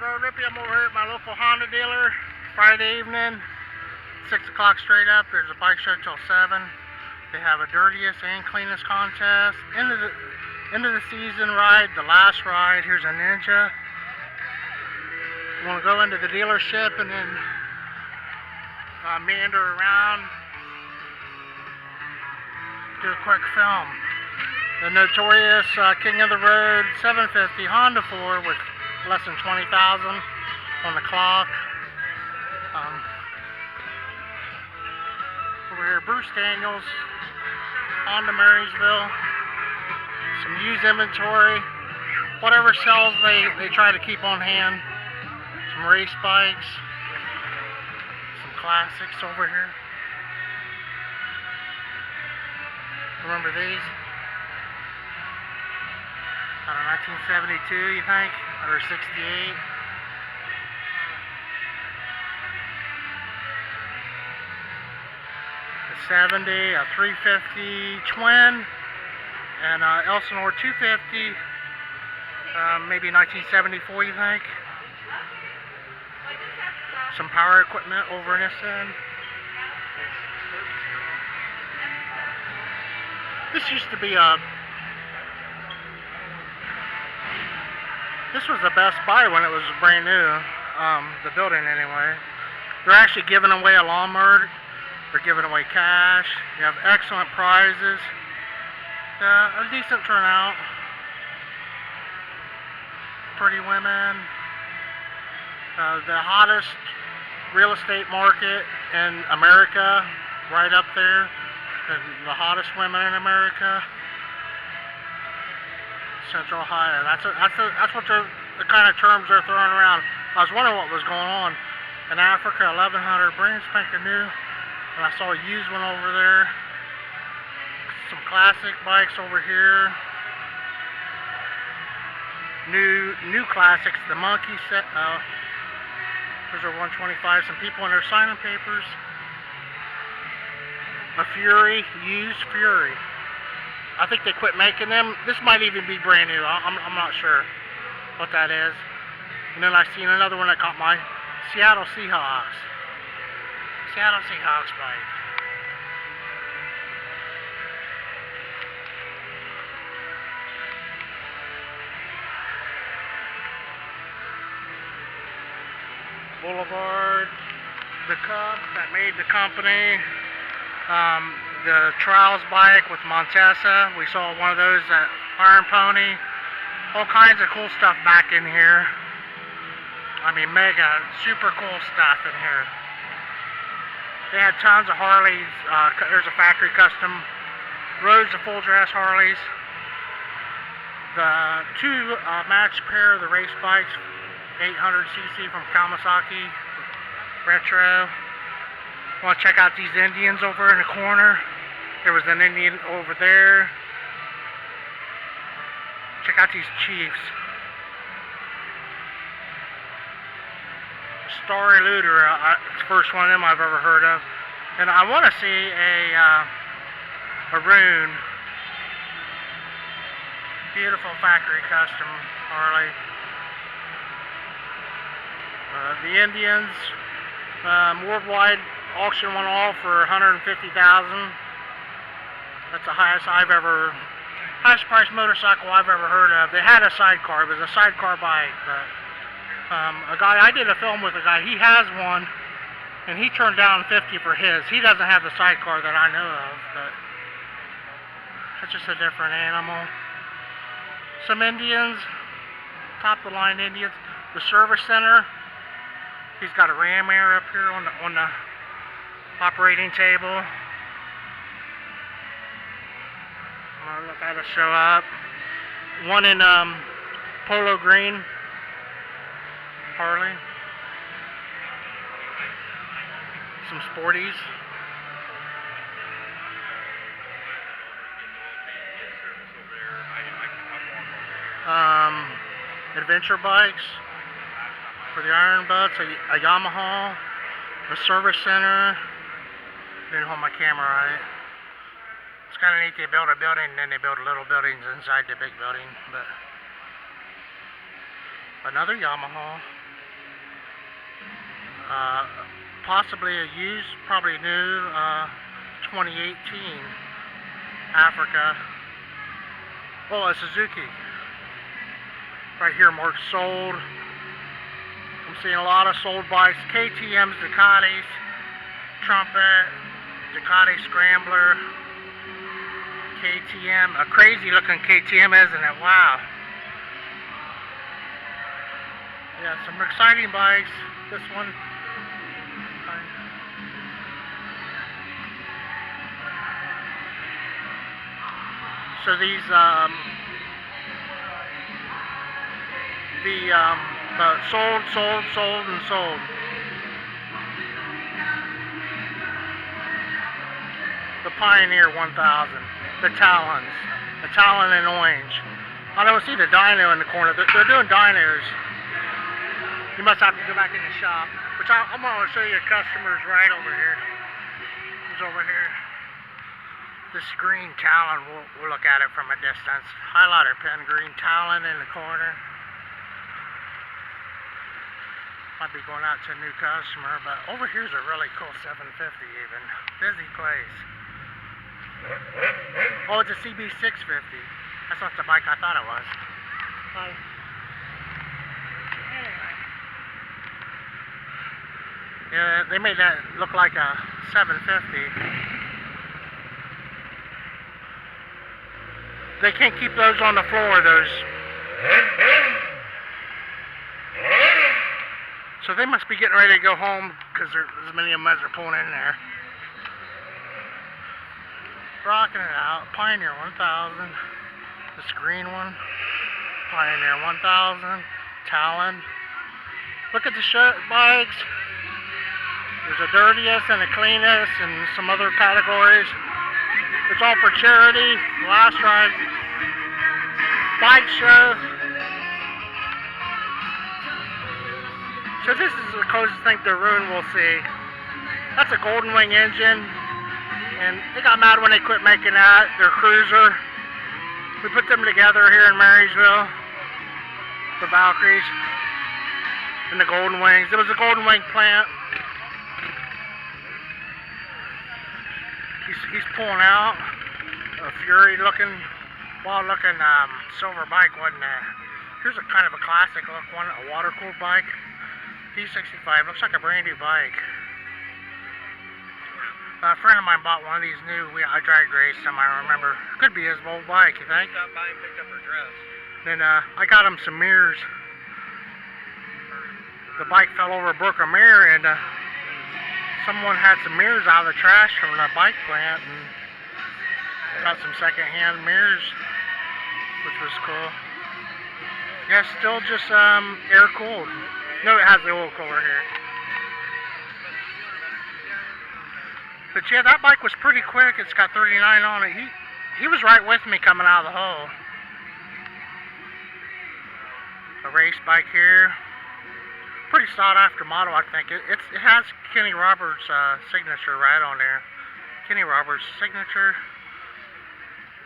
Rippy. I'm over here at my local Honda dealer. Friday evening, 6 o'clock straight up. There's a bike show till 7. They have a dirtiest and cleanest contest. End of the season ride, the last ride. Here's a Ninja. I'm gonna go into the dealership and then meander around, do a quick film. The notorious King of the Road 750 Honda 4 with less than 20,000 on the clock. Over here, Bruce Daniels, Honda Marysville. Some used inventory. Whatever sells, they try to keep on hand. Some race bikes. Some classics over here. Remember these? Out of 1972, you think? Or 68? A 70, a 350 twin, and Elsinore 250, maybe 1974, you think? Some power equipment over in this end. This used to be a... This was the Best Buy when it was brand new, the building anyway. They're actually giving away a lawnmower. They're giving away cash. You have excellent prizes. A decent turnout. Pretty women. The hottest real estate market in America, right up there. The hottest women in America. Central Ohio. That's what the kind of terms they're throwing around. I was wondering what was going on in Africa. 1100 brand spanking new, and I saw a used one over there. Some classic bikes over here. New classics. The Monkey set. Those are 125. Some people in there signing papers. A Fury, used Fury. I think they quit making them. This might even be brand new. I'm not sure what that is. And then I seen another one that caught my Seattle Seahawks. Seattle Seahawks bike. Boulevard. The Cubs that made the company. The Trials bike with Montesa. We saw one of those at Iron Pony. All kinds of cool stuff back in here. I mean, mega, super cool stuff in here. They had tons of Harleys. There's a factory custom. Roads of full dress Harleys. The two matched pair of the race bikes, 800cc from Kawasaki Retro. Want to check out these Indians over in the corner. There was an Indian over there. Check out these Chiefs. Star Eluder, it's the first one of them I've ever heard of. And I want to see a Rune. Beautiful factory custom Harley. The Indians, worldwide auction one all for $150,000. That's the highest priced motorcycle I've ever heard of. They had a sidecar. It was a sidecar bike, but a guy, I did a film with a guy, he has one, and he turned down $50 for his. He doesn't have the sidecar that I know of, but it's just a different animal. Some Indians, top of the line Indians. The service center, he's got a ram air up here on the operating table. I'm gonna let that show up. One in polo green Harley. Some sporties. Adventure bikes for the Iron Butts, a Yamaha, a service center. Didn't hold my camera right. It's kind of neat. They build a building and then they build little buildings inside the big building. But another Yamaha. Possibly a used, probably new, 2018 Africa. Oh, a Suzuki. Right here marked sold. I'm seeing a lot of sold bikes. KTM's, Ducatis, Trumpet, Ducati Scrambler, KTM. A crazy looking KTM, isn't it? Wow. Yeah, some exciting bikes. This one. So these, sold, and sold. The Pioneer 1000, the Talons, the Talon in orange. I don't see the dyno in the corner. They're doing dynos. You must have to go back in the shop, which I'm going to show you customers right over here. Who's over here? This green Talon, we'll look at it from a distance. Highlighter pen, green Talon in the corner. Might be going out to a new customer, but over here's a really cool 750 even. Busy place. Oh, it's a CB650. That's not the bike I thought it was. Anyway. Yeah, they made that look like a 750. They can't keep those on the floor, those. So they must be getting ready to go home because there's as many of them as are pulling in there. Rocking it out. Pioneer 1000. This green one. Pioneer 1000. Talon. Look at the shirt bikes. There's a dirtiest and a cleanest and some other categories. It's all for charity. Last ride. Bike show. So this is the closest thing to ruin we'll see. That's a Golden Wing engine. And they got mad when they quit making that. Their cruiser. We put them together here in Marysville. The Valkyries. And the Golden Wings. It was a Golden Wing plant. He's pulling out a Fury looking, wild looking silver bike, wasn't it? Here's a kind of a classic look one, a water cooled bike. D65, looks like a brand new bike. A friend of mine bought one of these new, I drag raced them, I remember. Could be his old bike, you think? Stopped by and picked up her dress. Then I got him some mirrors. The bike fell over, broke a mirror, and someone had some mirrors out of the trash from the bike plant and got some second-hand mirrors, which was cool. Yeah, still just air-cooled. No, it has the oil cooler here. But yeah, that bike was pretty quick. It's got 39 on it. He was right with me coming out of the hole. A race bike here. Pretty sought after model, I think. It has Kenny Roberts' signature right on there. Kenny Roberts' signature.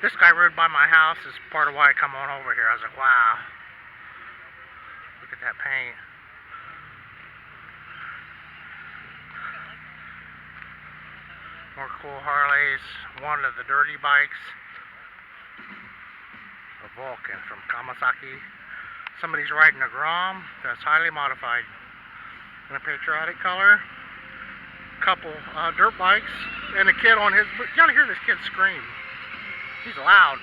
This guy rode by my house is part of why I come on over here. I was like, wow. Look at that paint. More cool Harleys. One of the dirty bikes. A Vulcan from Kawasaki. Somebody's riding a Grom that's highly modified in a patriotic color. Couple dirt bikes and a kid on his. You gotta hear this kid scream. He's loud.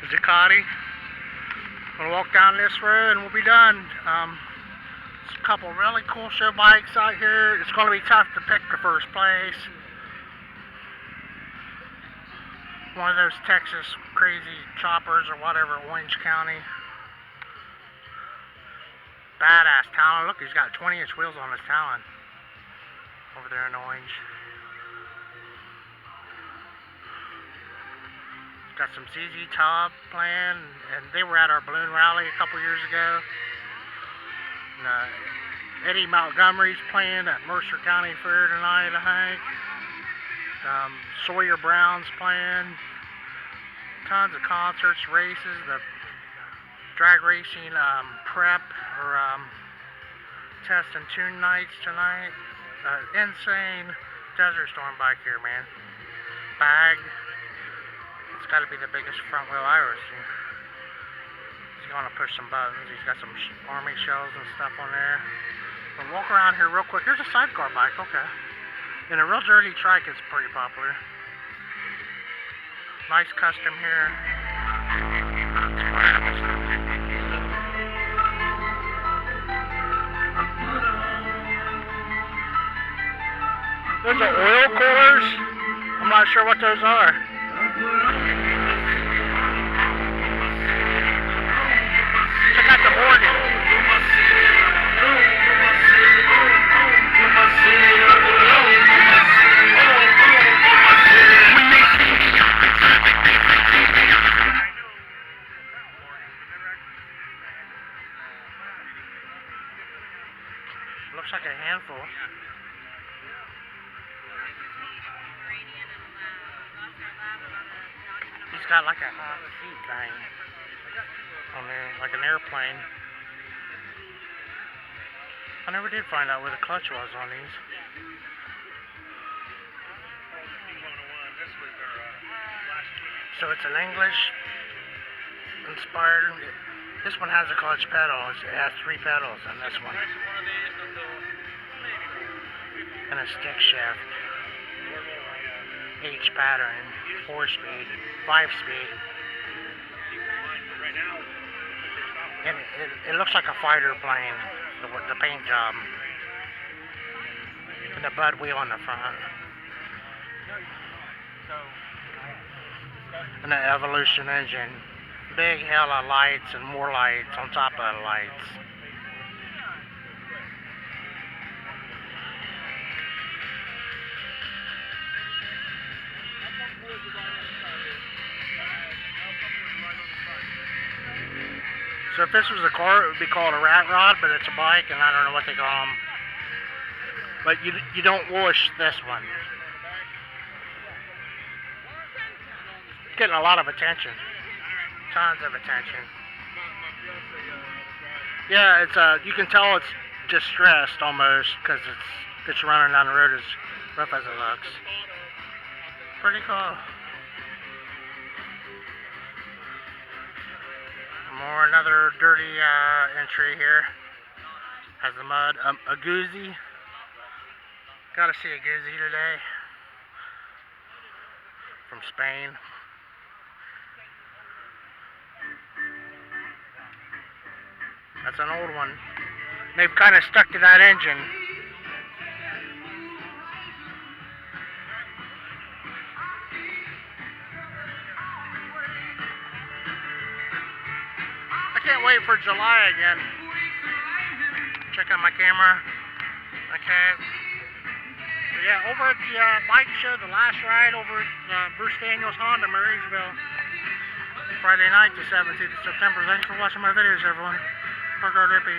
The Ducati. Gonna walk down this road and we'll be done. There's a couple really cool show bikes out here. It's gonna be tough to pick the first place. One of those Texas crazy choppers or whatever, Orange County. Badass Talon. Look, he's got 20-inch wheels on his Talon. Over there in orange. Got some ZZ Top playing, and they were at our balloon rally a couple years ago. And, Eddie Montgomery's playing at Mercer County Fair tonight, I think. Sawyer Brown's playing. Tons of concerts, races, the drag racing prep or Testing 2 nights tonight. Insane desert storm bike here, man. Bag. It's got to be the biggest front wheel I ever seen. He's going to push some buttons. He's got some army shells and stuff on there. But walk around here real quick. Here's a sidecar bike. Okay. And a real dirty trike is pretty popular. Nice custom here. Those are oil coolers. I'm not sure what those are. Check out the organ. Looks like a handful. He's got like a hot seat thing on there, like an airplane. I never did find out where the clutch was on these. So it's an English inspired. This one has a clutch pedal. It has 3 pedals on this one. And a stick shift. H pattern, 4-speed, 5-speed. And it looks like a fighter plane, the paint job. And the bud wheel on the front. And the Evolution engine. Big hell of lights and more lights on top of the lights. So if this was a car, it would be called a rat rod, but it's a bike, and I don't know what they call them. But you don't wash this one. It's getting a lot of attention. Tons of attention. Yeah, it's you can tell it's distressed almost because it's running down the road as rough as it looks. Pretty cool. Another dirty entry here. Has the mud. A Guzzi. Gotta see a Guzzi today. From Spain. That's an old one. They've kind of stuck to that engine. I can't wait for July again. Check out my camera. Okay. So yeah, over at the bike show, the last ride over at Bruce Daniels Honda, Marysville. Friday night, the 17th of September. Thanks for watching my videos, everyone. Rippy.